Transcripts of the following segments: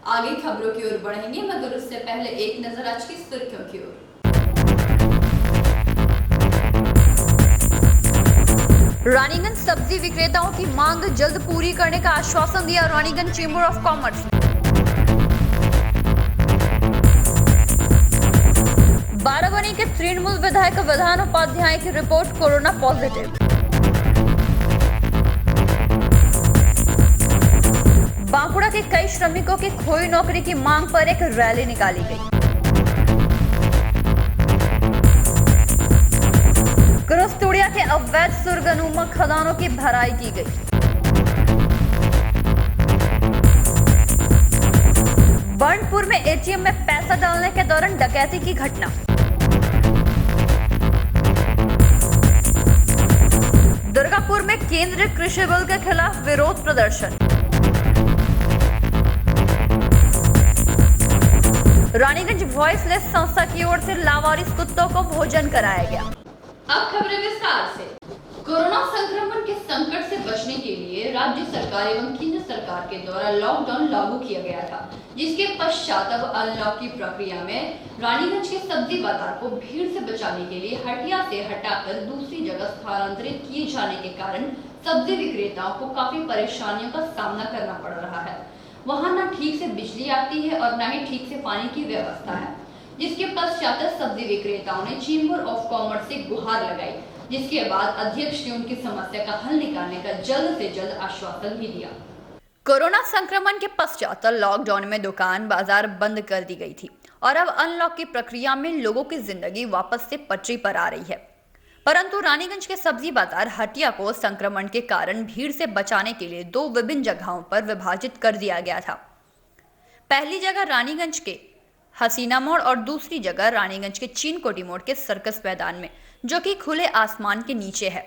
आगे खबरों की ओर बढ़ेंगे, मगर उससे पहले एक नजर आज की सुर्खियों की ओर। रानीगंज सब्जी विक्रेताओं की मांग जल्द पूरी करने का आश्वासन दिया Raniganj chamber of commerce. Barabani के तृणमूल विधायक विधान उपाध्याय की रिपोर्ट कोरोना पॉजिटिव। बांकुड़ा के कई श्रमिकों की खोई नौकरी की मांग पर एक रैली निकाली गई। कुरुस्तुड़िया के अवैध सुरगनुमा खदानों की भराई की गई। बर्नपुर में एटीएम में पैसा डालने के दौरान डकैती की घटना। दुर्गापुर में केंद्रीय कृषि बिल के खिलाफ विरोध प्रदर्शन। रानीगंज वॉइसलेस संस्था की ओर से लावारिस कुत्तों को भोजन कराया गया। अब खबरें विस्तार से। कोरोना संक्रमण के संकट से बचने के लिए राज्य सरकार एवं केंद्र सरकार के द्वारा लॉकडाउन लागू किया गया था, जिसके पश्चात अब अनलॉक की प्रक्रिया में रानीगंज के सब्जी बाजार को भीड़ से बचाने के लिए हटिया से हटाकर दूसरी जगह स्थानांतरित किए जाने के कारण सब्जी विक्रेताओं को काफी परेशानियों का सामना करना पड़ रहा है। वहाँ न ठीक से बिजली आती है और न ही ठीक से पानी की व्यवस्था है, जिसके पश्चात सब्जी विक्रेताओं ने चेंबर ऑफ कॉमर्स से गुहार लगाई, जिसके बाद अध्यक्ष ने उनकी समस्या का हल निकालने का जल्द से जल्द आश्वासन भी दिया। कोरोना संक्रमण के पश्चात लॉकडाउन में दुकान बाजार बंद कर दी गई थी और अब अनलॉक की प्रक्रिया में लोगों की जिंदगी वापस से पटरी पर आ रही है। परंतु रानीगंज के सब्जी बाजार हटिया को संक्रमण के कारण भीड़ से बचाने के लिए दो विभिन्न जगहों पर विभाजित कर दिया गया था। पहली जगह रानीगंज के हसीना मोड़ और दूसरी जगह रानीगंज के चीन कोटी मोड़ के सर्कस मैदान में, जो कि खुले आसमान के नीचे है,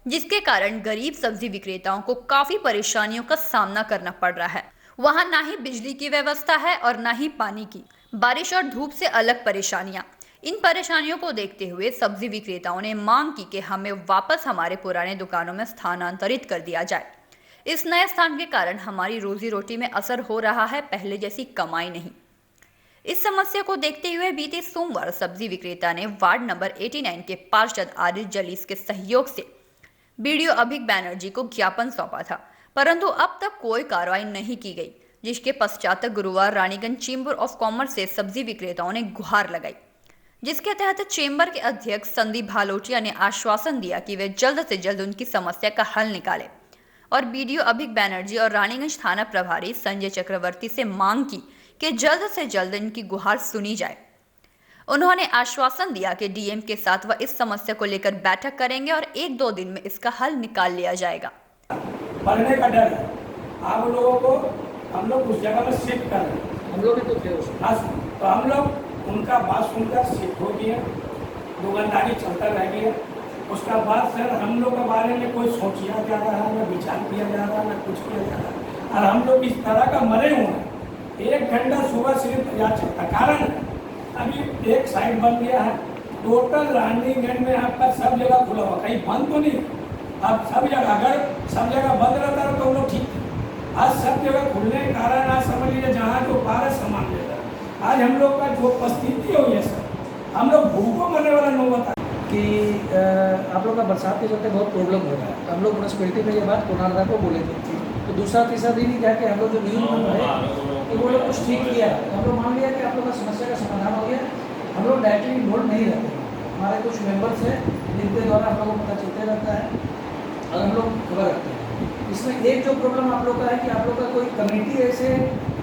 जिसके कारण गरीब सब्जी विक्रेताओं को काफी परेशानियों का सामना करना पड़ रहा है। वहां ना ही बिजली की व्यवस्था है और ना ही पानी की। बारिश और धूप से अलग परेशानियां। इन परेशानियों को देखते हुए सब्जी विक्रेताओं ने मांग की कि हमें वापस हमारे पुराने दुकानों में स्थानांतरित कर दिया जाए। इस नए स्थान के कारण हमारी रोजी रोटी में असर हो रहा है, पहले जैसी कमाई नहीं। इस समस्या को देखते हुए बीते सोमवार सब्जी विक्रेता ने वार्ड नंबर 89 के पार्षद आरिफ जलीस के सहयोग से बीडीओ अभिक बैनर्जी को ज्ञापन सौंपा था, परंतु अब तक कोई कार्रवाई नहीं की गई, जिसके पश्चात गुरुवार रानीगंज चेंबर ऑफ कॉमर्स से सब्जी विक्रेताओं ने गुहार लगाई, जिसके तहत चेंबर के अध्यक्ष संदीप भालोटिया ने आश्वासन दिया कि वे जल्द से जल्द उनकी समस्या का हल निकाले और बीडीओ अभिक बैनर्जी और रानीगंज थाना प्रभारी संजय चक्रवर्ती से मांग की कि जल्द से जल्द इनकी गुहार सुनी जाए। उन्होंने आश्वासन दिया कि डीएम के साथ वह इस समस्या को लेकर बैठक करेंगे और 1-2 दिन में इसका हल निकाल लिया जाएगा। बढ़ने का डर है, आप लोगों को हम लोग उस जगह में शिफ्ट कर रहे हैं। हम लोग भी तो थे उसमें, तो हम लोग उनका बात सुनकर शिफ्ट हो गए, दुकानदारी चलता रह गया। उसका बाद सर हम लोग के बारे में कोई सोचा जा रहा है, न विचार किया जा रहा है, न कुछ किया जा रहा है, और हम लोग इस तरह का मरे हुए हैं। 1 घंटा सुबह सिर्फ जा सकता, कारण अभी एक साइड बन गया है। टोटल रानीगंज में आपका सब जगह खुला हुआ, कहीं बंद तो नहीं। अब सब जगह, अगर सब जगह बंद रहता तो हम लोग ठीक थे। आज सब जगह खुलने के कारण आज समझ लीजिए जहाँ जो पार सामान लेता है। आज हम लोग का जो परिस्थिति हुई है सर, हम लोग भूखों मरने वाला नौबत कि आप लोग का बरसात के चलते बहुत प्रॉब्लम हो रहा है। तो हम लोग म्यूनसिपलिटी में ये बात कुणाल को बोले थे, तो दूसरा तीसरा दिन ही जाके हम लोग जो न्यूज़ बन रहे तो वो लोग कुछ ठीक किया। हम लोग मान लिया कि आप लोग का समस्या का समाधान हो गया। हम लोग डायरेक्टली इन्वॉल्व नहीं रहते, हमारे कुछ मेंबर्स हैं जिनके द्वारा हम लोग को पता चलते रहता है और हम लोग खबर रखते हैं। इसमें एक जो प्रॉब्लम आप लोग का है कि आप लोग का कोई कमेटी ऐसे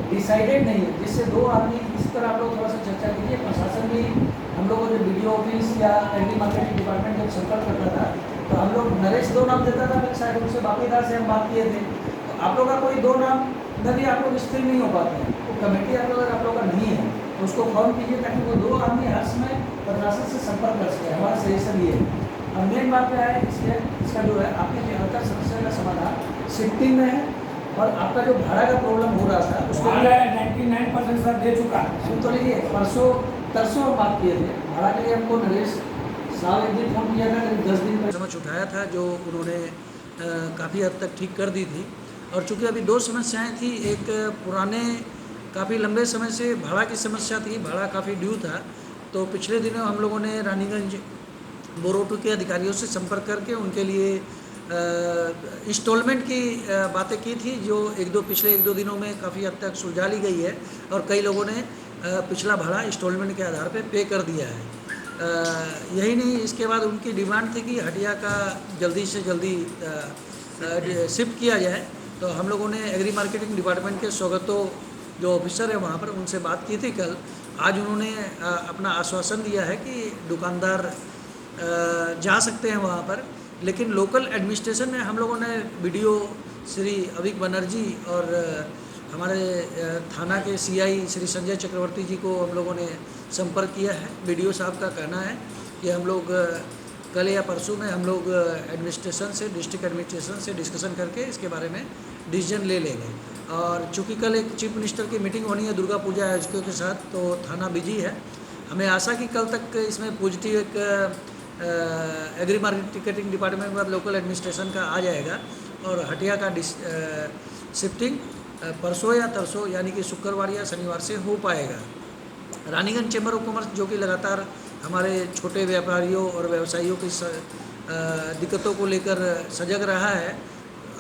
डिसाइडेड नहीं है, जिससे 2 आदमी इस पर आप लोग थोड़ा सा चर्चा कीजिए। प्रशासन भी हम लोग को जो वीडियो ऑफिस या एग्री मार्केटिंग डिपार्टमेंट जब संपर्क करता था तो हम लोग नरेश 2 नाम देता था, मेरे साइड उनसे बाकीदार से हम बात किए थे। तो आप लोग का कोई 2 नाम भी आप लोग स्थिर नहीं हो पाते हैं, तो कमेटी आप लोग का नहीं है तो उसको फॉर्म कीजिए ताकि वो 2 आदमी हर समय प्रशासन से संपर्क कर सके। हमारा सजेशन ये है। और मेन बात क्या है, इसका जो है आपकी ज़्यादातर समस्या का समाधान शिफ्टिंग में है और आपका जो भाड़ा का प्रॉब्लम हो रहा था उसको 99% सर दे चुका है। सुन तो लीजिए, परसों हम बात किए थे भाड़ा के लिए। हमको नरेश साहब एक दिन फोन किया था, करीब 10 दिन समझ उठाया था, जो उन्होंने काफ़ी हद तक ठीक कर दी थी। और चूँकि अभी 2 समस्याएं थी, एक पुराने काफ़ी लंबे समय से भाड़ा की समस्या थी, भाड़ा काफ़ी ड्यू था। तो पिछले दिनों हम लोगों ने रानीगंज बोरोटू के अधिकारियों से संपर्क करके उनके लिए इंस्टॉलमेंट की बातें की थी, जो पिछले 1-2 दिनों में काफ़ी हद तक सुलझा ली गई है और कई लोगों ने पिछला भाड़ा इंस्टॉलमेंट के आधार पर पे कर दिया है। यही नहीं, इसके बाद उनकी डिमांड थी कि हटिया का जल्दी से जल्दी शिफ्ट किया जाए। तो हम लोगों ने एग्री मार्केटिंग डिपार्टमेंट के स्वागतो जो ऑफिसर है वहाँ पर उनसे बात की थी कल। आज उन्होंने अपना आश्वासन दिया है कि दुकानदार जा सकते हैं वहाँ पर, लेकिन लोकल एडमिनिस्ट्रेशन में हम लोगों ने बीडीओ श्री अविक बनर्जी और हमारे थाना के सीआई श्री संजय चक्रवर्ती जी को हम लोगों ने संपर्क किया है। बीडीओ साहब का कहना है कि हम लोग कल या परसों में हम लोग एडमिनिस्ट्रेशन से, डिस्ट्रिक्ट एडमिनिस्ट्रेशन से डिस्कशन करके इसके बारे में डिसीजन ले लेंगे। और चूँकि कल एक चीफ मिनिस्टर की मीटिंग होनी है दुर्गा पूजा आयोजकों के साथ, तो थाना बिजी है। हमें आशा कि कल तक इसमें पॉजिटिव एक एग्री मार्केटिंग डिपार्टमेंट में लोकल एडमिनिस्ट्रेशन का आ जाएगा और हटिया का शिफ्टिंग परसों या तरसों यानी कि शुक्रवार या शनिवार से हो पाएगा। रानीगंज चैम्बर ऑफ कॉमर्स जो कि लगातार हमारे छोटे व्यापारियों और व्यवसायियों की दिक्कतों को लेकर सजग रहा है,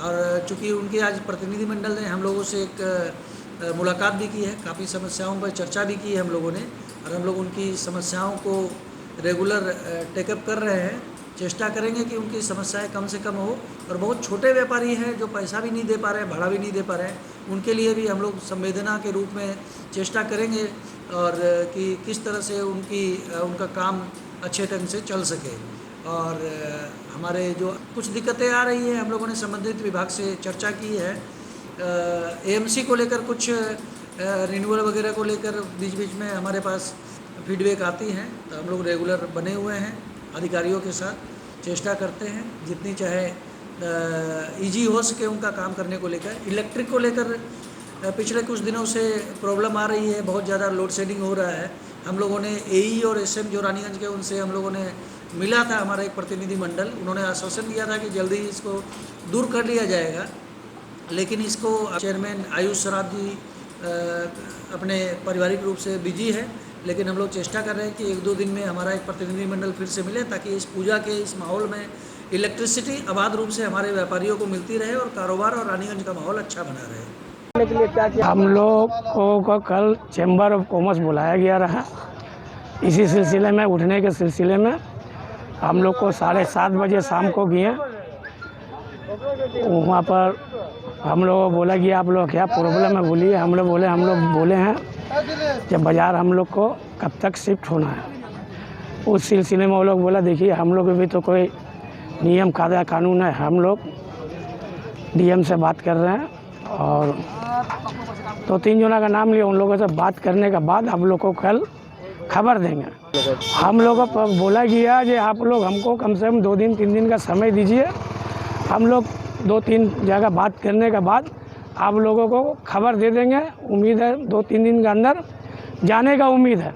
और चूँकि उनके आज प्रतिनिधिमंडल ने हम लोगों से एक मुलाकात भी की है, काफ़ी समस्याओं पर चर्चा भी की है हम लोगों ने, और हम लोग उनकी समस्याओं को रेगुलर टेकअप कर रहे हैं। चेष्टा करेंगे कि उनकी समस्याएं कम से कम हो। और बहुत छोटे व्यापारी हैं जो पैसा भी नहीं दे पा रहे हैं, भाड़ा भी नहीं दे पा रहे हैं, उनके लिए भी हम लोग संवेदना के रूप में चेष्टा करेंगे और कि किस तरह से उनका काम अच्छे ढंग से चल सके। और हमारे जो कुछ दिक्कतें आ रही हैं, हम लोगों ने संबंधित विभाग से चर्चा की है। एएमसी को लेकर कुछ रिन्यूअल वगैरह को लेकर बीच बीच में हमारे पास फीडबैक आती हैं, तो हम लोग रेगुलर बने हुए हैं अधिकारियों के साथ, चेष्टा करते हैं जितनी चाहे इजी हो सके उनका काम करने को लेकर। इलेक्ट्रिक को लेकर पिछले कुछ दिनों से प्रॉब्लम आ रही है, बहुत ज़्यादा लोड शेडिंग हो रहा है। हम लोगों ने एई और एसएम जो रानीगंज के, उनसे हम लोगों ने मिला था, हमारा एक प्रतिनिधिमंडल, उन्होंने आश्वासन दिया था कि जल्दी इसको दूर कर लिया जाएगा। लेकिन इसको चेयरमैन आयुष सराफ जी अपने पारिवारिक रूप से बिजी है, लेकिन हम लोग चेष्टा कर रहे हैं कि 1-2 दिन में हमारा एक प्रतिनिधिमंडल फिर से मिले, ताकि इस पूजा के इस माहौल में इलेक्ट्रिसिटी अबाध रूप से हमारे व्यापारियों को मिलती रहे और कारोबार और रानीगंज का माहौल अच्छा बना रहे। हम लोग को कल चैम्बर ऑफ कॉमर्स बुलाया गया रहा। इसी सिलसिले में, उठने के सिलसिले में हम लोग को 7:30 बजे शाम को गए। वहाँ पर हम लोग को बोला कि आप लोग क्या प्रॉब्लम है बोलिए। हम लोग बोले हैं जब बाज़ार हम लोग को कब तक शिफ्ट होना है। उस सिलसिले में वो लोग बोला देखिए हम लोग भी तो कोई नियम कायदा कानून है, हम लोग डीएम से बात कर रहे हैं और 2-3 जनों का नाम लिया। उन लोगों से बात करने के बाद हम लोग को कल खबर देंगे। हम लोगों को बोला गया कि आप लोग हमको कम से कम 2-3 दिन का समय दीजिए। हम लोग 2-3 जगह बात करने के बाद आप लोगों को खबर दे देंगे। उम्मीद है 2-3 दिन के अंदर जाने का उम्मीद है,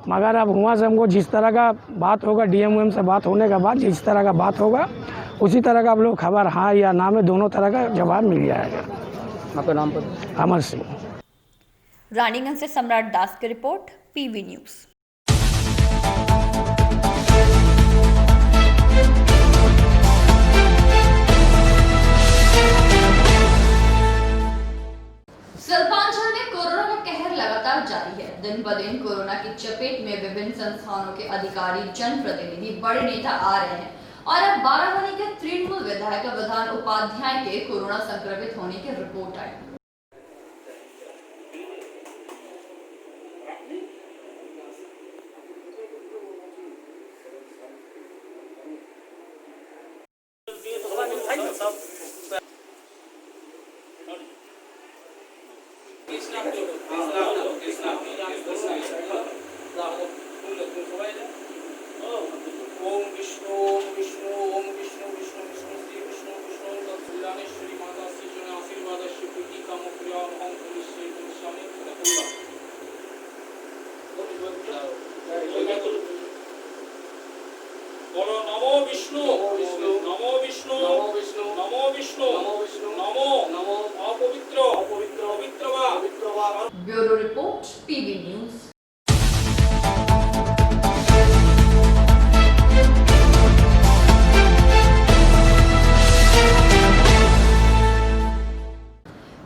मगर अब वहाँ से हमको जिस तरह का बात होगा, डीएम से बात होने के बाद जिस तरह का बात होगा उसी तरह का आप लोग खबर हाँ या ना में दोनों तरह का जवाब मिल जाएगा। आपका नाम पर? अमर सिंह। रानीगंज से सम्राट दास की रिपोर्ट, पीवी न्यूज़। सर्पांचल में कोरोना का कहर लगातार जारी है। दिन ब दिन कोरोना की चपेट में विभिन्न संस्थानों के अधिकारी, जनप्रतिनिधि, बड़े नेता आ रहे हैं और अब बाराबंकी के तृणमूल विधायक विधान उपाध्याय के कोरोना संक्रमित होने की रिपोर्ट आई। बोलो नमो विष्णु, नमो विष्णु, नमो विष्णु, नमो अपवित्र, पवित्र वा bureau report PV news.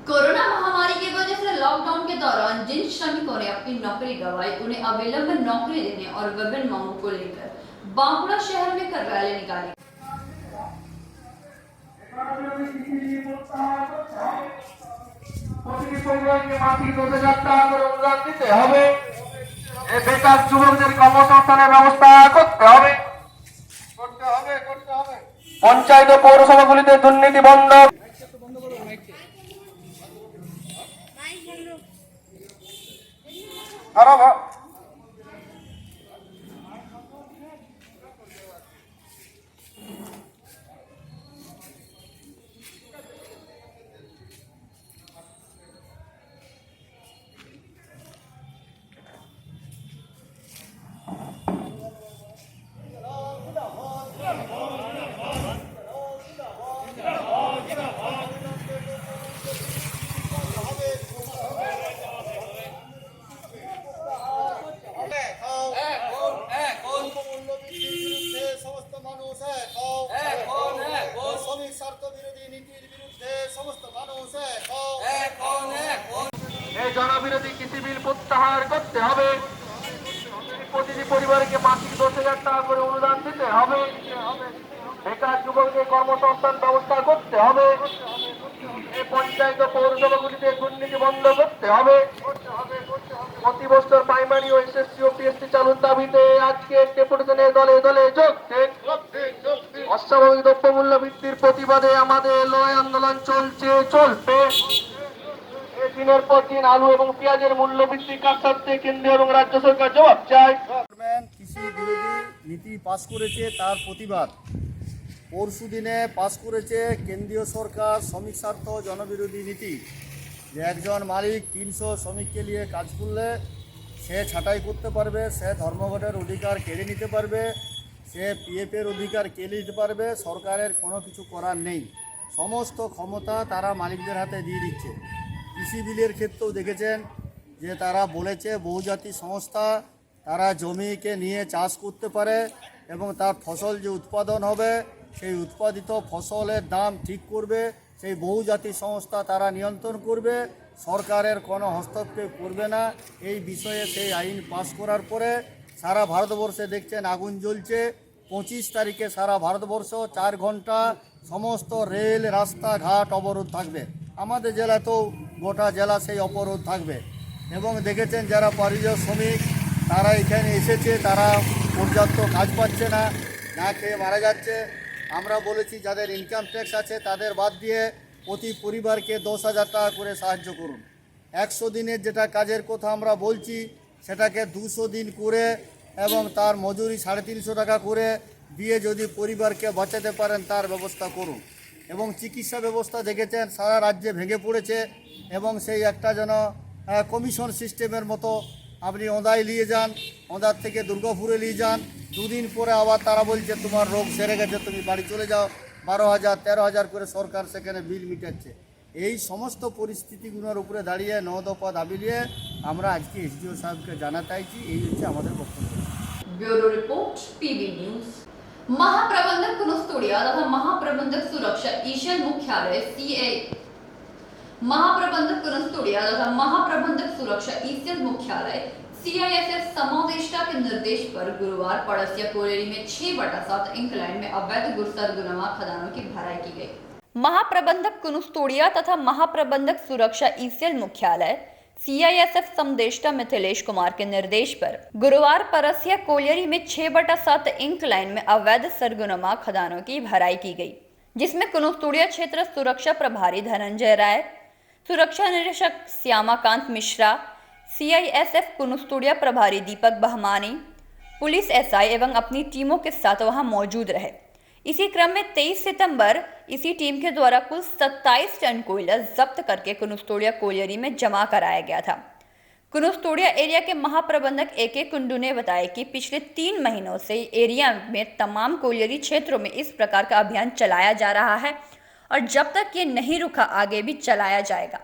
Corona महामारी की वजह से लॉकडाउन के दौरान जिन श्रमिकों ने अपनी नौकरी गंवाई, उन्हें अविलंब नौकरी देने और विभिन्न मांगों को लेकर बांकुड़ा शहर में कर रैली निकाली। বেকার যুবকদের কর্মসংস্থানের ব্যবস্থা করতে হবে। পঞ্চায়েত ও পৌরসভাগুলিতে দুর্নীতি বন্ধ। জনবিরোধী কৃষি বিল প্রত্যাহার করতে হবে। প্রতিটি পরিবারকে মাসিক 10,000 টাকা করে অনুদান দিতে হবে। বেকার যুবকদের কর্মসংস্থান ব্যবস্থা করতে হবে। এই পঞ্চায়েত ও পৌরসভাগুলিতে দুর্নীতি বন্ধ করতে হবে। প্রতি বছর প্রাইমারি ও এসএসসি ও পিএসসি চালুর দাবিতে আজকে ডেপুটেশনে দলে দলে যোগ দেন। অস্বাভাবিক দ্রব্যমূল্য বৃদ্ধির প্রতিবাদে আমাদের লড়াই আন্দোলন চলবে। দিনের পর দিন আলু এবং পেঁয়াজের মূল্য বৃদ্ধি কাটতে কেন্দ্রীয় এবং রাজ্য সরকার জবাব চায়। কৃষি বিরোধী নীতি পাস করেছে, তার প্রতিবাদ। পরশু দিনে পাস করেছে কেন্দ্রীয় সরকার শ্রমিক স্বার্থ জনবিরোধী নীতি, যে একজন মালিক 300 শ্রমিককে নিয়ে কাজ করলে সে ছাঁটাই করতে পারবে, সে ধর্মঘটের অধিকার কেড়ে নিতে পারবে, সে পিএফের অধিকার কেড়ে নিতে পারবে। সরকারের কোনো কিছু করার নেই, সমস্ত ক্ষমতা তারা মালিকদের হাতে দিয়ে দিচ্ছে। কৃষি বিলের ক্ষেত্রেও দেখেছেন যে তারা বলেছে বহুজাতিক সংস্থা তারা জমিকে নিয়ে চাষ করতে পারে এবং তার ফসল যে উৎপাদন হবে সেই উৎপাদিত ফসলের দাম ঠিক করবে, সেই বহুজাতিক সংস্থা তারা নিয়ন্ত্রণ করবে, সরকারের কোনো হস্তক্ষেপ করবে না। এই বিষয়ে সেই আইন পাস করার পরে সারা ভারতবর্ষে দেখছেন আগুন জ্বলছে। 25 তারিখে সারা ভারতবর্ষ 4 ঘন্টা সমস্ত রেল রাস্তাঘাট অবরোধ থাকবে। আমাদের জেলাতেও গোটা জেলা সেই অবরোধ থাকবে। এবং দেখেছেন যারা পরিযায়ী শ্রমিক তারা এখানে এসেছে, তারা পর্যাপ্ত কাজ পাচ্ছে না, না খেয়ে মারা যাচ্ছে। আমরা বলেছি যাদের ইনকাম ট্যাক্স আছে তাদের বাদ দিয়ে প্রতি পরিবারকে 10,000 টাকা করে সাহায্য করুন। 100 দিনের যেটা কাজের কথা আমরা বলছি সেটাকে 200 দিন করে এবং তার মজুরি 350 টাকা করে দিয়ে যদি পরিবারকে বাঁচাতে পারেন তার ব্যবস্থা করুন। এবং চিকিৎসা ব্যবস্থা দেখেছেন সারা রাজ্যে ভেঙে পড়েছে এবং সেই একটা যেন কমিশন সিস্টেমের মতো আপনি ওঁদায় নিয়ে যান, ওঁদার থেকে দুর্গাপুরে নিয়ে যান, 2 দিন পরে আবার তারা বলছে তোমার রোগ সেরে গেছে তুমি বাড়ি চলে যাও, 12,000 13,000 করে সরকার সেখানে বিল মিটাচ্ছে। এই সমস্ত পরিস্থিতিগুলোর উপরে দাঁড়িয়ে 9 দফা দাবি নিয়ে আমরা আজকে এসডিও সাহেবকে জানাতে চাইছি। এই হচ্ছে আমাদের বক্তব্য। Bureau report PV news. महाप्रबंधक कुनुस्तोड़िया तथा महाप्रबंधक सुरक्षा ईशल मुख्यालय महाप्रबंधक कुनुस्तोड़िया तथा महाप्रबंधक सुरक्षा ईशल मुख्यालय CISF समादेष्टा के निर्देश पर गुरुवार पड़सिया कोरेरी में 6/7 इंक्लाइन में अवैध गुरसरगुनमा खदानों की भराई की गई। महाप्रबंधक कुनुस्तोड़िया तथा महाप्रबंधक सुरक्षा ईसीएल मुख्यालय CISF समदेष्टा मिथिलेश कुमार के निर्देश पर गुरुवार परसिया कोलियरी में 6/7 इंक्लाइन में अवैध सरगुनमा खदानों की भराई की गई, जिसमें कुनुस्तोड़िया क्षेत्र सुरक्षा प्रभारी धनंजय राय, सुरक्षा निरीक्षक श्यामाकांत मिश्रा, CISF कुनुस्तोड़िया प्रभारी दीपक बहमानी, पुलिस SI एवं अपनी टीमों के साथ वहां मौजूद रहे। इसी क्रम में 23 सितंबर इसी टीम के द्वारा कुल 27 टन कोयला जब्त करके कुनुस्तोड़िया कोलियरी में जमा कराया गया था। कुनुस्तोड़िया एरिया के महाप्रबंधक AK कुंडू ने बताया कि पिछले 3 महीनों से एरिया में तमाम कोलियरी क्षेत्रों में इस प्रकार का अभियान चलाया जा रहा है और जब तक ये नहीं रुका आगे भी चलाया जाएगा।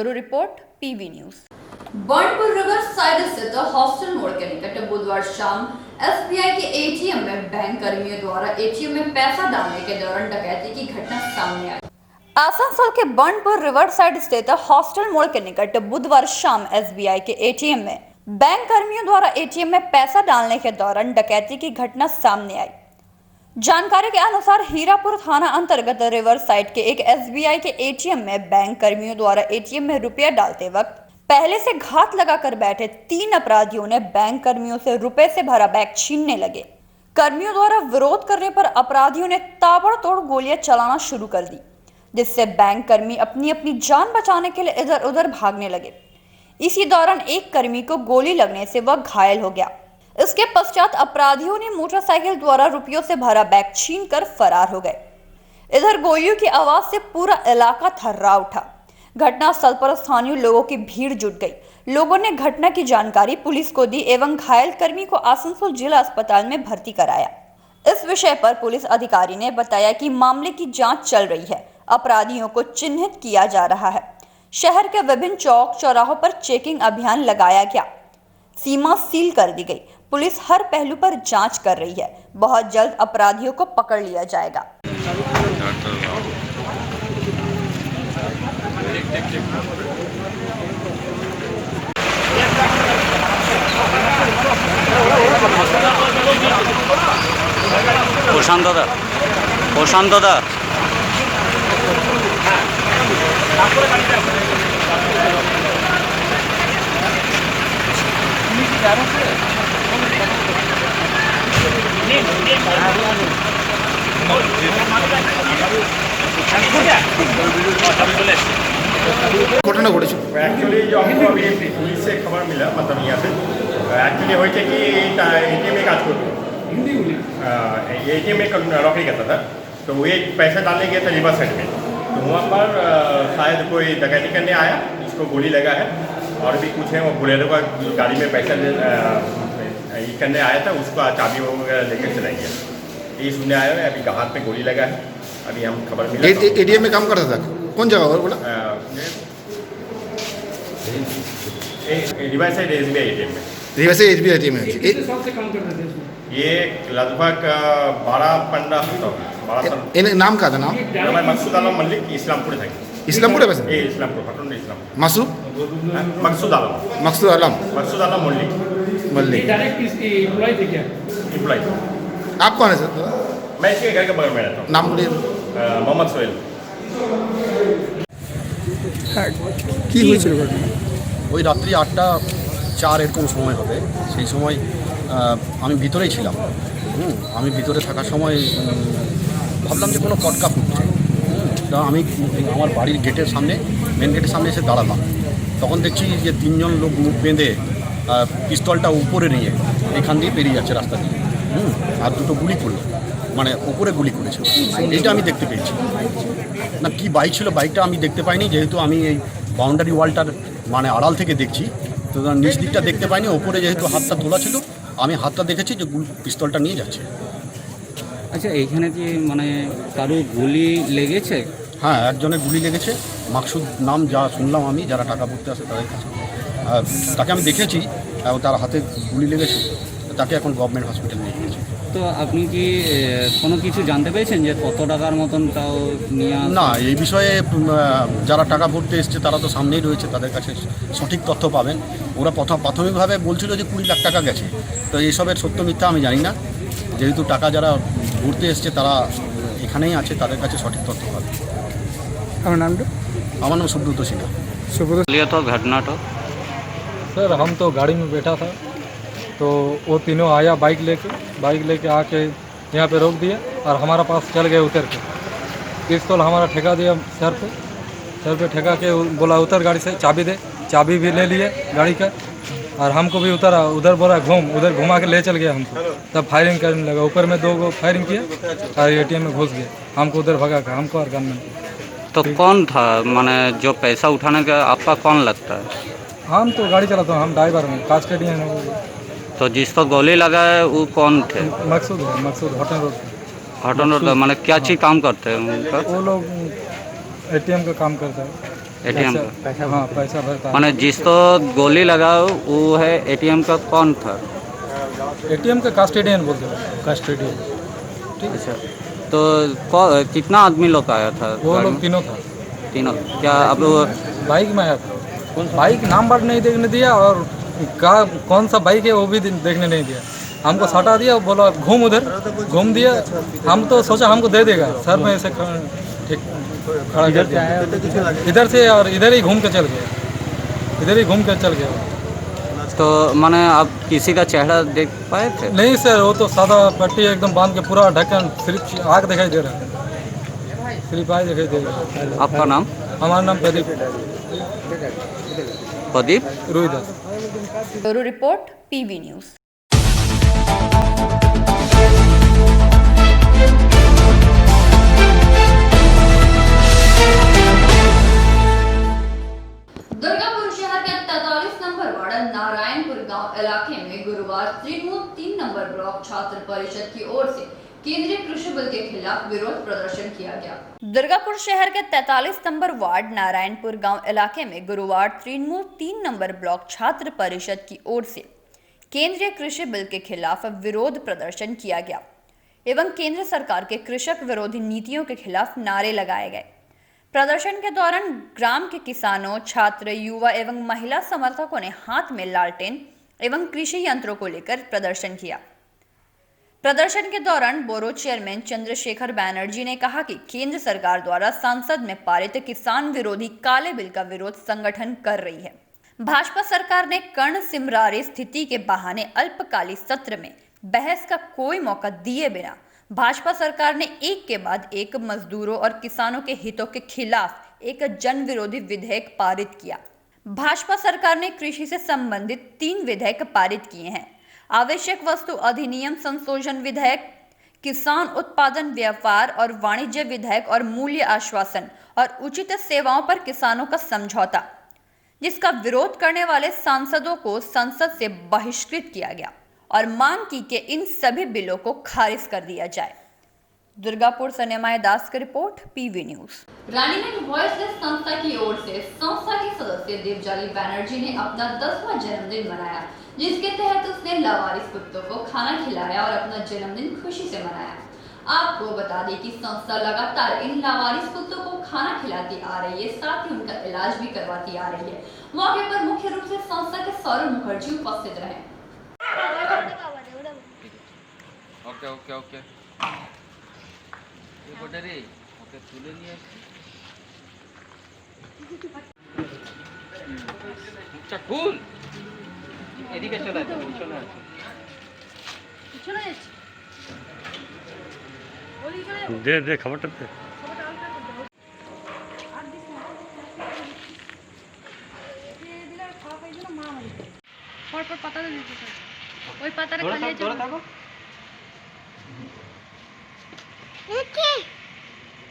Bureau report PV news. Burnpur river side स्थित हॉस्टल मोड़ के निकट बुधवार शाम एसबीआई के एटीएम में बैंक कर्मियों द्वारा एटीएम में पैसा डालने के दौरान डकैती की घटना सामने आई। आसनसोल के बर्नपुर रिवर साइड स्थित हॉस्टल मोड़ के निकट बुधवार शाम एसबीआई के एटीएम में बैंक कर्मियों द्वारा एटीएम में पैसा डालने के दौरान डकैती की घटना सामने आई। जानकारी के अनुसार हीरापुर थाना अंतर्गत रिवर साइड के एक एसबीआई के एटीएम में बैंक कर्मियों द्वारा एटीएम में रुपया डालते वक्त पहले से घात लगाकर बैठे 3 अपराधियों ने बैंक कर्मियों से रुपए से भरा बैग छीनने लगे। कर्मियों द्वारा विरोध करने पर अपराधियों ने ताबड़तोड़ गोलियां चलाना शुरू कर दी, जिससे बैंक कर्मी अपनी अपनी जान बचाने के लिए इधर उधर भागने लगे। इसी दौरान एक कर्मी को गोली लगने से वह घायल हो गया। इसके पश्चात अपराधियों ने मोटरसाइकिल द्वारा रुपयों से भरा बैग छीनकर फरार हो गए। इधर गोलियों की आवाज से पूरा इलाका थर्रा उठा। घटनास्थल पर स्थानीय लोगों की भीड़ जुट गई। लोगों ने घटना की जानकारी पुलिस को दी एवं घायल कर्मी को आसनसोल जिला अस्पताल में भर्ती कराया। इस विषय पर पुलिस अधिकारी ने बताया कि मामले की जांच चल रही है। अपराधियों को चिन्हित किया जा रहा है। शहर के विभिन्न चौक चौराहों पर चेकिंग अभियान लगाया गया। सीमा सील कर दी गई। पुलिस हर पहलू पर जांच कर रही है। बहुत जल्द अपराधियों को पकड़ लिया जाएगा। প্রশান্ত দা घटना घटेছে एक्चुअली जो हमको अभी पुलिस से खबर मिला, मतलब यहाँ से एक्चुअली हो कि एटीएम में काज करते एटीएम में नौकरी करता था, तो वो एक पैसा डालने गया था रिवर साइड में, तो वहाँ पर शायद कोई डकैती करने आया, उसको गोली लगा है। और भी कुछ है, वो बुलेरो का गाड़ी में पैसा ये करने आया था, उसका चाबी वगैरह लेकर चला गया। ये सुनने आया है, अभी हाथ में गोली लगा है। अभी हम खबर मिला एटीएम में काम करता था, कौन जगह और बोला रिवर साइड एसबीआई एटीएम में। रिवर से एसबीआई एटीएम में ये लगभग 12-15 नाम का था नाम मकसूद आलम मल्लिक, इस्लामपुर था। इस्लामपुर है वैसे इस्लामपुर पटन इस्लामपुर मासूद मकसूद आलम मल्लिक मल्लिक डायरेक्ट इसकी एम्प्लॉय थे क्या? एम्प्लॉय। आप कौन है सर? मैं इसके घर के बगल में रहता हूँ। नाम बोलिए। मोहम्मद सोहेल। কি হয়েছিল ঘটনা? ওই রাত্রি 8টা 4 এরকম সময় হবে। সেই সময় আমি ভিতরেই ছিলাম। আমি ভিতরে থাকার সময় ভাবলাম যে কোনো পটকা ফুটছে। তা আমি আমার বাড়ির গেটের সামনে, মেন গেটের সামনে এসে দাঁড়ালাম। তখন দেখছি যে 3 জন লোক মুখ বেঁধে পিস্তলটা উপরে নিয়ে এখান দিয়ে বেরিয়ে যাচ্ছে রাস্তা দিয়ে। আর দুটো গুলি করলো, মানে উপরে গুলি করেছে। এইটা আমি দেখতে পেয়েছি। না কি বাইক ছিল, বাইকটা আমি দেখতে পাইনি, যেহেতু আমি এই বাউন্ডারি ওয়ালটার মানে আড়াল থেকে দেখছি, তো নিচ দিকটা দেখতে পাইনি। ওপরে যেহেতু হাতটা তোলা ছিল, আমি হাতটা দেখেছি যে পিস্তলটা নিয়ে যাচ্ছে। আচ্ছা, এইখানে কি মানে কারো গুলি লেগেছে? হ্যাঁ, একজনের গুলি লেগেছে। মাকসুদ নাম, যা শুনলাম আমি, যারা টাকা পড়তে আসে তাদের কাছে। তাকে আমি দেখেছি, তার হাতে গুলি লেগেছে। তাকে এখন গভর্নমেন্ট হসপিটালে নিয়ে গেছে। তো আপনি কি কোনো কিছু জানতে পেরেছেন যে কত টাকার মতন তাও নিয়ে? না, এই বিষয়ে যারা টাকা ভরতে এসছে তারা তো সামনেই রয়েছে, তাদের কাছে সঠিক তথ্য পাবেন। ওরা প্রাথমিকভাবে বলছিল যে 20 লাখ টাকা গেছে। তো এইসবের সত্য মিথ্যা আমি জানি না, যেহেতু টাকা যারা ভরতে এসছে তারা এখানেই আছে, তাদের কাছে সঠিক তথ্য পাবে। আমার নামটা? আমার নাম সুব্রত সিনহা। लिया तो घटना तो सर हम तो गाड़ी में बैठा था, तो वो तीनों आया बाइक लेके आके यहाँ पे रोक दिया और हमारा पास चल गए उतर के। पिस्तौल हमारा ठेका दिया सर पे ठेका के बोला उतर गाड़ी से, चाबी दे। चाबी भी ले लिए गाड़ी का, और हमको भी उतरा, उधर बोला उधर घुमा के ले चल गया हमको। तब फायरिंग करने लगा, ऊपर में 2 गो फायरिंग किया और एटीएम में घुस गया। हमको उधर भगा के, हमको और गनमैन। तो कौन था, माने जो पैसा उठाने का आपका कौन लगता है? हम तो गाड़ी चलाता हूँ, हम ड्राइवर हैं, काज के दिए। तो जिसको गोली लगा है वो कौन थे? मकसूद हॉटन रोड माने क्या चीज काम करते हैं उनका? वो लोग एटीएम का काम करता है। एटीएम पैसा, हाँ पैसा भरता है। माने जिसको गोली लगा वो है एटीएम का कौन था? एटीएम का कस्टडियन बोलते हैं, कस्टडियन। ठीक है। अच्छा, तो कितना आदमी लोग आया था? वो गाड़ी लोग में? तीनों था। तीनों। क्या अब बाइक में आया था। बाइक नंबर नहीं देखने दिया और कौन सा बाइक है वो भी देखने नहीं दिया। हमको सटा दिया, बोला घूम उधर, घूम दिया। हम तो सोचा हमको दे देगा, सर में ऐसे ठीक खड़ा कर दिया इधर से, और इधर ही घूम के चल गया, इधर ही घूम के चल गया। तो माने आप किसी का चेहरा देख पाए थे? नहीं सर, वो तो सादा पट्टी एकदम बांध के पूरा ढक्कन, सिर्फ आग दिखाई दे रहा है, सिर्फ आग दिखाई दे रहा है। आपका नाम? हमारा नाम Pradeep Rohidas. Bureau report PV news. Durgapur शहर के 43 नंबर वार्ड नारायणपुर गांव इलाके में गुरुवार तृणमूल 3 नंबर ब्लॉक छात्र परिषद की ओर से केंद्रीय कृषि बिल के खिलाफ विरोध प्रदर्शन किया गया। दुर्गापुर शहर के 43 नंबर वार्ड नारायणपुर गांव इलाके में गुरुवार तृणमूल 3 नंबर ब्लॉक छात्र परिषद की ओर से केंद्रीय कृषि बिल के खिलाफ विरोध प्रदर्शन किया गया एवं केंद्र सरकार के कृषक विरोधी नीतियों के खिलाफ नारे लगाए गए। प्रदर्शन के दौरान ग्राम के किसानों, छात्र, युवा एवं महिला समर्थकों ने हाथ में लालटेन एवं कृषि यंत्रों को लेकर प्रदर्शन किया। प्रदर्शन के दौरान बोरो चेयरमैन चंद्रशेखर बैनर्जी ने कहा कि केंद्र सरकार द्वारा संसद में पारित किसान विरोधी काले बिल का विरोध संगठन कर रही है। भाजपा सरकार ने कर्ण सिमरारी स्थिति के बहाने अल्पकालिक सत्र में बहस का कोई मौका दिए बिना भाजपा सरकार ने एक के बाद एक मजदूरों और किसानों के हितों के खिलाफ एक जन विरोधी विधेयक पारित किया। भाजपा सरकार ने कृषि से संबंधित 3 विधेयक पारित किए हैं। आवश्यक वस्तु अधिनियम संशोधन विधेयक, किसान उत्पादन व्यापार और वाणिज्य विधेयक और मूल्य आश्वासन और उचित सेवाओं पर किसानों का समझौता, जिसका विरोध करने वाले सांसदों को संसद से बहिष्कृत किया गया और मांग की कि इन सभी बिलों को खारिज कर दिया जाए। दुर्गापुर से निमाय दास की report, PV news. Raniganj voiceless संस्था की ओर से संस्था के सदस्य देवजाली बैनर्जी ने अपना 10वां जन्मदिन मनाया, जिसके तहत उसने लावारिस कुत्तों को खाना खिलाया और अपना जन्मदिन खुशी से मनाया। आपको बता दें कि संस्था लगातार इन लावारिस कुत्तों को खाना खिलाती आ रही है, साथ ही उनका इलाज भी करवाती आ रही है। मौके पर मुख्य रूप से संस्था के सौरभ मुखर्जी उपस्थित रहे। ओके ओके ओके ये बोटे रे ओके তুলে নিয়ে আচ্ছা কুল এদিকে চলে আসো, পিছনে আসো, পিছনে যাচ্ছে দে দে খাবারটা দে। পরপর পাতাটা দিতে হবে, ওই পাতাটা খালি আছে। ধরে থাকো। নিচে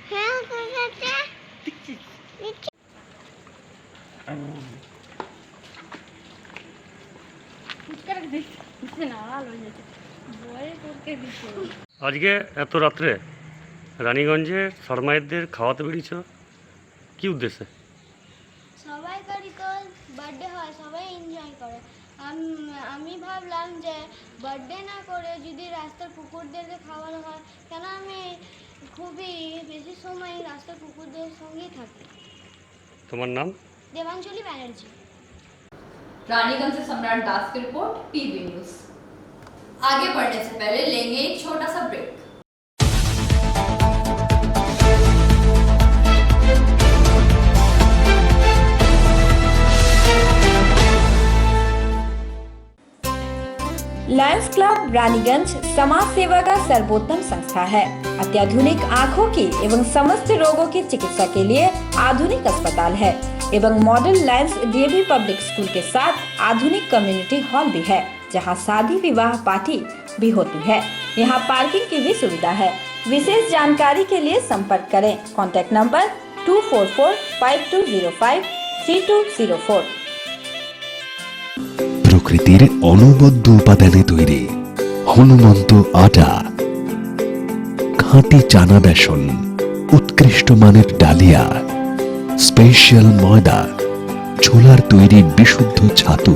হ্যাঁ কোথাটা নিচে নিচে কুচকার দিতে না ভালো হয়ে যাচ্ছে বয়ে করতে দিতে। আজকে এত রাত্রে রানীগঞ্জে শর্মায়েরদের খাওয়াতে বেরিয়েছ, কি উদ্দেশ্যে? সবাই করি তো বার্থডে হয়, সবাই এনজয় করে। আমি ভাবলাম যে বার্থডে না করে যদি রাস্তার কুকুরদেরকে খাওয়ানো হয়, কেন আমি খুবই বেশি সময় রাস্তার কুকুরদের সঙ্গেই থাকি। তোমার নাম? देवांजलि बैनर्जी। रानीगंज से सम्राट दास की रिपोर्ट, पीवी न्यूज। आगे बढ़ने से पहले लेंगे एक छोटा सा ब्रेक। लायंस क्लब रानीगंज समाज सेवा का सर्वोत्तम संस्था है। अत्याधुनिक आँखों की एवं समस्त रोगों की चिकित्सा के लिए आधुनिक अस्पताल है एवं model Lions DAV public school के साथ आधुनिक कम्युनिटी हॉल भी है, जहां शादी विवाह पार्टी भी होती है। यहां पार्किंग की भी सुविधा है। विशेष जानकारी के लिए संपर्क करें। Contact number 244-5205-3204। প্রকৃতির অনবদ্য উপাদানে তৈরি হনুমন্ত আটা, খাঁটি চানা বেসন, উৎকৃষ্ট মানের ডালিয়া, স্পেশাল ময়দা, ছোলার তৈরি বিশুদ্ধ ছাতু,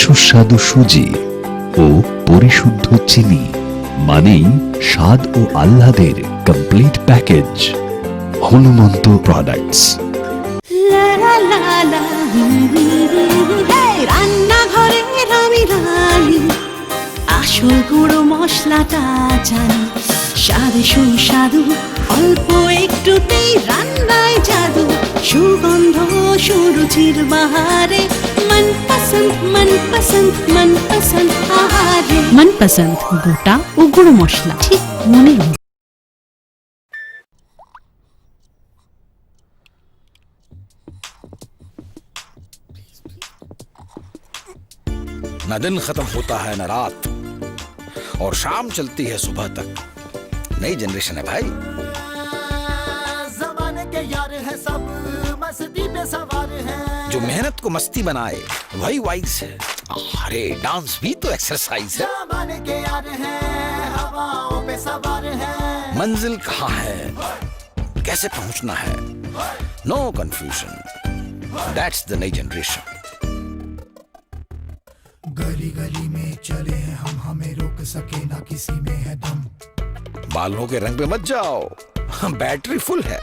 সুস্বাদু সুজি ও পরিশুদ্ধ চিনি, মানেই স্বাদ ও আহ্লাদের কমপ্লিট প্যাকেজ। হনুমন্ত প্রোডাক্টস। রান্নাঘরের আমি রানী, আসল গুঁড়ো মশলাটা জানি, স্বাদে সুস্বাদু অল্প একটুতেই রান্নায় জাদু, সুগন্ধ সুরুচির বাহারে মনপসন্দ মনপসন্দ মনপসন্দ আহারে। মনপসন্দ গোটা ও গুঁড়ো মশলা ঠিক মনের মতো। न दिन खत्म होता है न रात, और शाम चलती है सुबह तक। नई जनरेशन है भाई। जमाने के यार है सब, मस्ती पे सवार है। जो मेहनत को मस्ती बनाए वही वाइज है। अरे डांस भी तो एक्सरसाइज है। जमाने के यार है, हवाओं पे सवार है। मंजिल कहाँ है, कैसे पहुंचना है, नो कंफ्यूजन। दैट्स द नई जनरेशन। गली गली में चले हैं हम, हमें रोक सके ना किसी में है दम। बालों के रंग पे मत जाओ, बैटरी फुल है।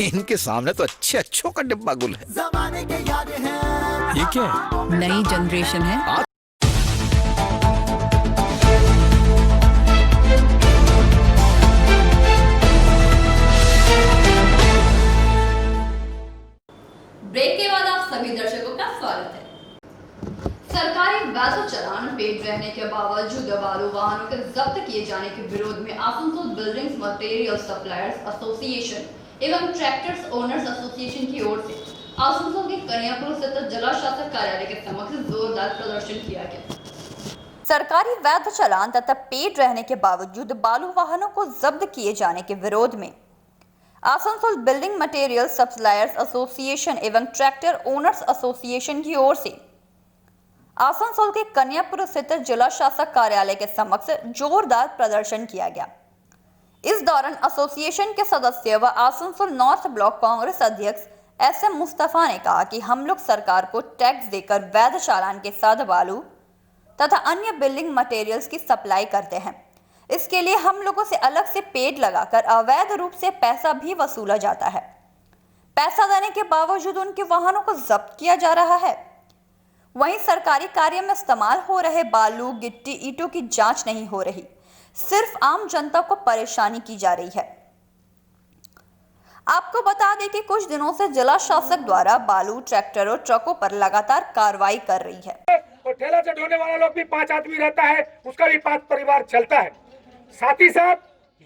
इनके सामने तो अच्छे अच्छों का डिब्बा गुल है। जमाने के यार है। ये क्या है? नई जनरेशन है। ब्रेक के बाद आप सभी दर्शकों का स्वागत है। सरकारी वैध चालान पेड रहने के बावजूद बालू वाहनों के जब्त किए जाने के विरोध में Asansol buildings material suppliers association एवं ट्रैक्टर्स ओनर्स एसोसिएशन की ओर से आसनसोल के कन्यापुर स्थित जिला शासक कार्यालय के समक्ष जोरदार प्रदर्शन किया गया। सरकारी वैध चालान तथा पेड रहने के बावजूद बालू वाहनों को जब्त किए जाने के विरोध में Asansol building material suppliers association एवं ट्रैक्टर ओनर्स एसोसिएशन की ओर से आसनसोल के कन्यापुर स्थित जिला शासक कार्यालय के समक्ष जोरदार प्रदर्शन किया गया। इस दौरान एसोसिएशन के सदस्य व आसनसोल नॉर्थ ब्लॉक कांग्रेस अध्यक्ष SM मुस्तफा ने कहा कि हम लोग सरकार को टैक्स देकर वैध चालान के साथ बालू तथा अन्य बिल्डिंग मटेरियल्स की सप्लाई करते हैं। इसके लिए हम लोगों से अलग से पेड लगाकर अवैध रूप से पैसा भी वसूला जाता है। पैसा देने के बावजूद उनके वाहनों को जब्त किया जा रहा है। वहीं सरकारी कार्य में इस्तेमाल हो रहे बालू गिट्टी ईंटों की जांच नहीं हो रही, सिर्फ आम जनता को परेशानी की जा रही है। आपको बता दें कि कुछ दिनों से जिला शासक द्वारा बालू ट्रैक्टरों ट्रकों पर लगातार कार्रवाई कर रही है। और ठेला से ढोने वाला लोग भी 5 आदमी रहता है, उसका भी 5 परिवार चलता है। साथ ही साथ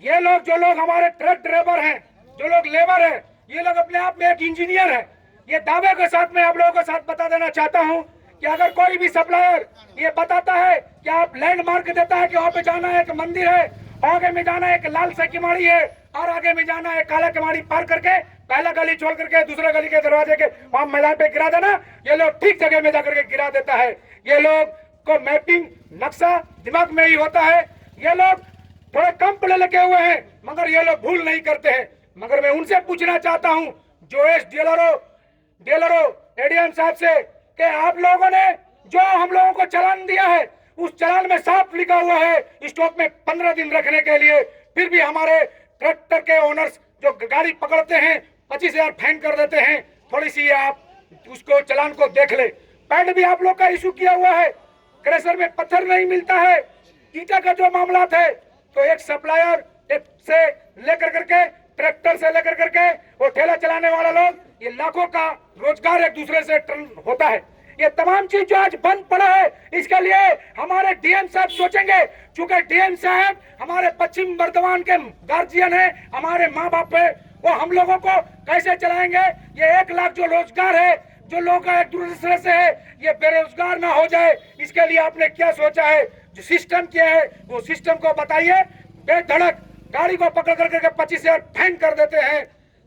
ये लोग जो लोग हमारे ट्रक ड्राइवर हैं, जो लोग लेबर हैं, ये लोग अपने आप में एक इंजीनियर है। ये दावे के साथ मैं आप लोगों के साथ बता देना चाहता हूँ कि अगर कोई भी सप्लायर ये बताता है कि आप लैंडमार्क देता है कि वहाँ पे जाना है एक मंदिर है, आगे में जाना है एक लाल सा किमाड़ी है और आगे में जाना है काला किमाड़ी पार करके पहला गली छोड़ करके दूसरा गली के दरवाजे के वहाँ मैदान पे गिरा देना, ये लोग ठीक जगह में जाकर के गिरा देता है। ये लोग को मैपिंग नक्शा दिमाग में ही होता है। ये लोग थोड़े कम पढ़े लिखे हुए हैं मगर ये लोग भूल नहीं करते हैं। मगर मैं उनसे पूछना चाहता हूँ जो डीलरों एडीएम साहब से कि आप लोगों ने जो हम लोगों को चालान दिया है उस चालान में साफ लिखा हुआ है स्टॉक में 15 दिन रखने के लिए, फिर भी हमारे ट्रैक्टर के ओनर्स जो गाड़ी पकड़ते हैं 25,000 फाइन कर देते हैं। थोड़ी सी आप उसको चालान को देख ले। पैड भी आप लोग का इशू किया हुआ है, क्रेशर में पत्थर नहीं मिलता है, ईटा का जो मामला है तो एक सप्लायर से लेकर करके ट्रैक्टर से लेकर करके वो ठेला चलाने वाला लोग ये लाखों का रोजगार एक दूसरे से टर्न होता है। ये तमाम चीज जो आज बंद पड़ा है इसके लिए हमारे डीएम साहब सोचेंगे, चूंकि डीएम साहब हमारे पश्चिम बर्धमान के गार्जियन है, हमारे माँ बाप है, वो हम लोगों को कैसे चलाएंगे। ये 1 लाख जो रोजगार है जो लोग एक दूसरे से है ये बेरोजगार ना हो जाए, इसके लिए आपने क्या सोचा है, जो सिस्टम क्या है वो सिस्टम को बताइए। बेधड़क गाड़ी को पकड़ करके 25,000 फाइन कर देते हैं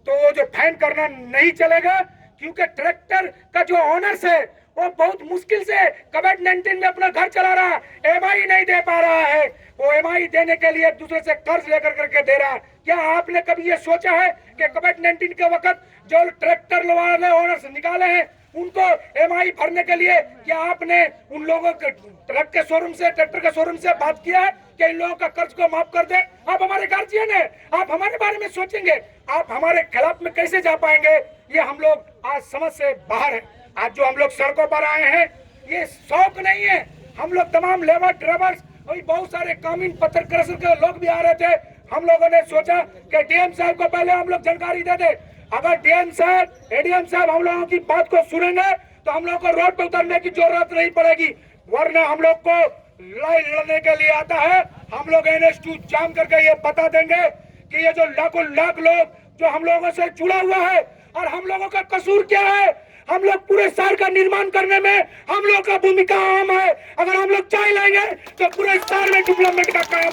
तो वो जो फाइन करना नहीं चलेगा क्योंकि ट्रैक्टर का जो ओनर्स है वो बहुत मुश्किल से कोविड-19 में अपना घर चला रहा है, एमआई नहीं दे पा रहा है, वो एमआई देने के लिए एक दूसरे से कर्ज लेकर करके दे रहा है। क्या आपने कभी ये सोचा है कि कोविड-19 के वक्त जो ट्रैक्टर वाले ओनर्स निकाले हैं उनको एमआई भरने के लिए क्या आपने उन लोगों के ट्रक के शोरूम से, ट्रैक्टर के शोरूम से बात किया है कि इन लोगों का कर्ज को माफ कर दे? आप हमारे गार्जियन हैं, आप हमारे बारे में सोचेंगे, आप हमारे खिलाफ में कैसे जा पाएंगे? ये हम लोग आज समझ से बाहर है। आज जो हम लोग सड़कों पर आए हैं ये शौक नहीं है, हम लोग तमाम लेबर ड्राइवर्स और बहुत सारे कानून पत्रकार के लोग भी आ रहे थे। हम लोगों ने सोचा कि डीएम साहब को पहले हम लोग जानकारी दे दे। अगर डीएम साहब, एडीएम साहब हम लोगों की बात को सुनेंगे तो हम लोग को रोड पे उतरने की जरूरत नहीं पड़ेगी, वरना हम लोग को लड़ाई लड़ने के लिए आता है। हम लोग NH2 जाम करके ये बता देंगे कि ये जो लाखों लाख लोग जो हम लोगों से जुड़ा हुआ है और हम लोगों का कसूर क्या है। हम लोग पूरे शहर का निर्माण करने में हम लोग का भूमिका अहम है। अगर हम लोग चाय लाएंगे तो पूरे शहर में डेवलपमेंट का काम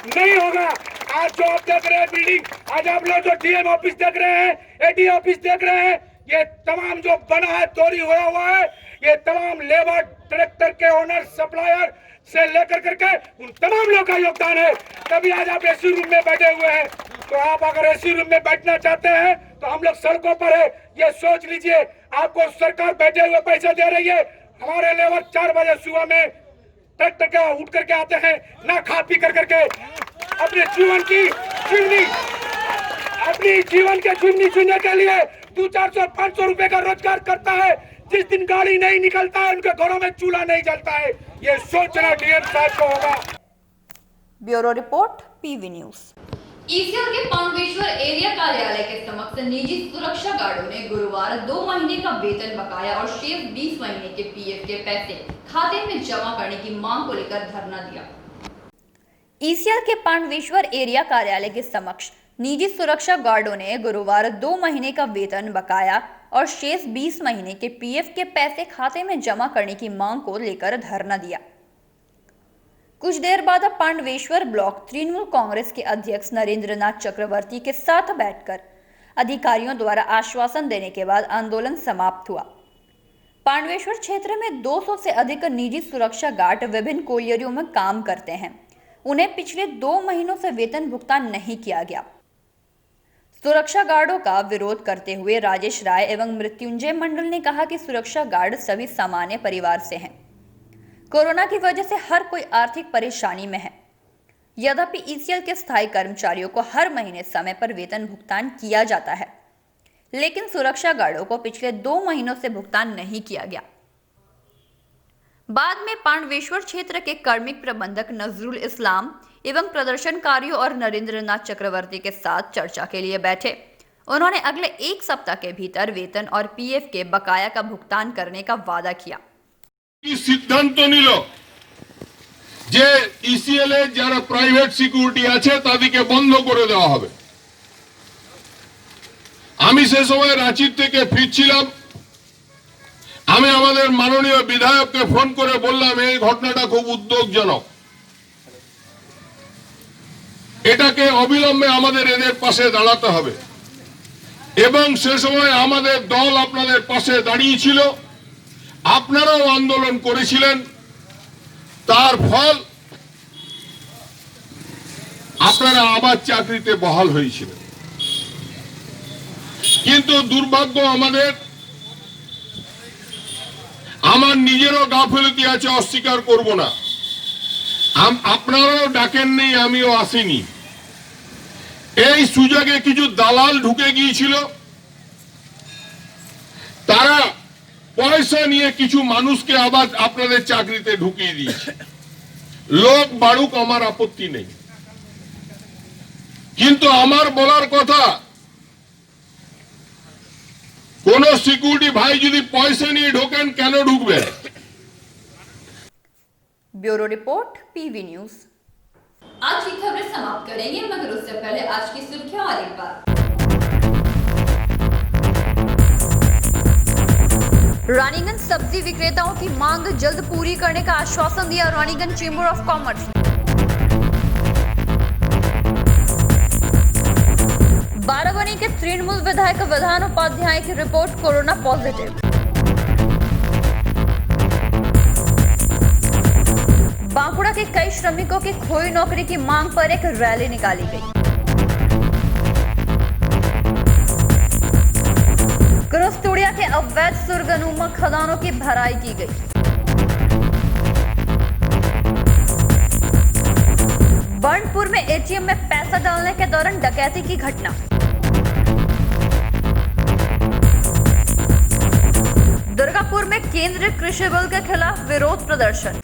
नहीं होगा। आज जो आप देख रहे हैं बिल्डिंग, आज आप लोग जो डीएम ऑफिस देख रहे हैं, एडी ऑफिस देख रहे हैं, ये तमाम जो बना है, चोरी हुआ है, ये तमाम लेबर, ट्रैक्टर के ओनर, सप्लायर से लेकर करके उन तमाम लोगों का योगदान है। तभी आज आप एसी रूम में बैठे हुए हैं। तो आप अगर एसी रूम में बैठना चाहते हैं तो हम लोग सड़कों पर है, ये सोच लीजिए। आपको सरकार बैठे हुए पैसे दे रही है। हमारे लेबर 4 बजे सुबह में ट्रैक्टर के उठ करके आते हैं, ना खा पी करके अपने जीवन की चुन्नी, अपनी जीवन के चुन्नी चुनने के लिए 200-400-500 रुपए का रोजगार करता है। जिस दिन गाड़ी नहीं निकलता है उनके घरों में चूल्हा नहीं जलता है। ये सोचना डीएम साहब को होगा। Bureau report, PV news. ECL के पांडवेश्वर एरिया कार्यालय के समक्ष निजी सुरक्षा गार्डों ने गुरुवार 2 महीने का वेतन बकाया और शेष 20 महीने के पीएफ के पैसे खाते में जमा करने की मांग को लेकर धरना दिया। ईसीएल के पांडवेश्वर एरिया कार्यालय के समक्ष निजी सुरक्षा गार्डों ने गुरुवार 2 महीने का वेतन बकाया और शेष 20 महीने के पीएफ के पैसे खाते में जमा करने की मांग को लेकर धरना दिया। कुछ देर बाद पांडवेश्वर ब्लॉक तृणमूल कांग्रेस के अध्यक्ष नरेंद्र नाथ चक्रवर्ती के साथ बैठकर अधिकारियों द्वारा आश्वासन देने के बाद आंदोलन समाप्त हुआ। पांडवेश्वर क्षेत्र में 200 से अधिक निजी सुरक्षा गार्ड विभिन्न कोलियरियों में काम करते हैं। उन्हें पिछले 2 महीनों से वेतन भुगतान नहीं किया गया। सुरक्षा गार्डों का विरोध करते हुए राजेश राय एवं मृत्युंजय मंडल ने कहा कि सुरक्षा गार्ड सभी सामान्य परिवार से हैं। कोरोना की वजह से हर कोई आर्थिक परेशानी में है। यद्यपि ईसीएल के स्थायी कर्मचारियों को हर महीने समय पर वेतन भुगतान किया जाता है, लेकिन सुरक्षा गार्डों को पिछले 2 महीनों से भुगतान नहीं किया गया। बाद में पांडवेश्वर क्षेत्र के कार्मिक प्रबंधक नजरुल इस्लाम एवं प्रदर्शनकारियों और नरेंद्र नाथ चक्रवर्ती के साथ चर्चा के लिए बैठे। उन्होंने अगले 1 सप्ताह के भीतर वेतन और पीएफ के बकाया का भुगतान करने का वादा किया। সিদ্ধান্ত নিল যে ইসিএল এর যারা প্রাইভেট সিকিউরিটি আছে তাদেরকে বন্ধ করে দেওয়া হবে। আমি সে সময় রাঁচি থেকে ফিরছিলাম। আমি আমাদের মাননীয় বিধায়ককে ফোন করে বললাম এই ঘটনাটা খুব উদ্বেগজনক, এটাকে অবিলম্বে আমাদের এদের পাশে দাঁড়াতে হবে। এবং সে সময় আমাদের দল আপনাদের পাশে দাঁড়িয়েছিল, আপনারাও আন্দোলন করেছিলেন। তার ফল আপনারা আবার চাকরিতে বহাল হয়েছিলেন। কিন্তু দুর্ভাগ্য আমাদের, আমার নিজেরও গাফিলতি আছে, অস্বীকার করব না। আপনারাও ডাকেননি, আমিও আসিনি। এই সুযোগে কিছু দালাল ঢুকে গিয়েছিল, তারা পয়সা নিয়ে কিছু মানুষকে আবার আপনাদের চাকরিতে ঢুকিয়ে দিয়েছে। লোক বাড়ুক, আমার আপত্তি নেই, কিন্তু আমার বলার কথা কোন সিকিউরিটি ভাই যদি পয়সা নিয়ে ঢোকেন কেন ঢুকবে? Bureau report, PV news. आज की खबरें समाप्त करेंगे, मगर उससे पहले आज की सुर्खियां और एक बार। रानीगंज सब्जी विक्रेताओं की मांग जल्द पूरी करने का आश्वासन दिया Raniganj chamber of commerce. Barabani के तृणमूल विधायक विधान उपाध्याय की रिपोर्ट कोरोना पॉजिटिव। बांकुड़ा के कई श्रमिकों की खोई नौकरी की मांग पर एक रैली निकाली गई। गुरुस्तुड़िया के अवैध सुरगनुमा खदानों की भराई की गई। बर्नपुर में एटीएम में पैसा डालने के दौरान डकैती की घटना। दुर्गापुर में केंद्रीय कृषि बिल के खिलाफ विरोध प्रदर्शन।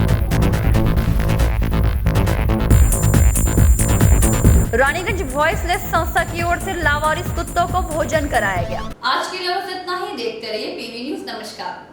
रानीगंज वॉइसलेस संस्था की ओर से लावारिस कुत्तों को भोजन कराया गया। आज के लिए बस इतना ही। देखते रहिए पीवी न्यूज। नमस्कार।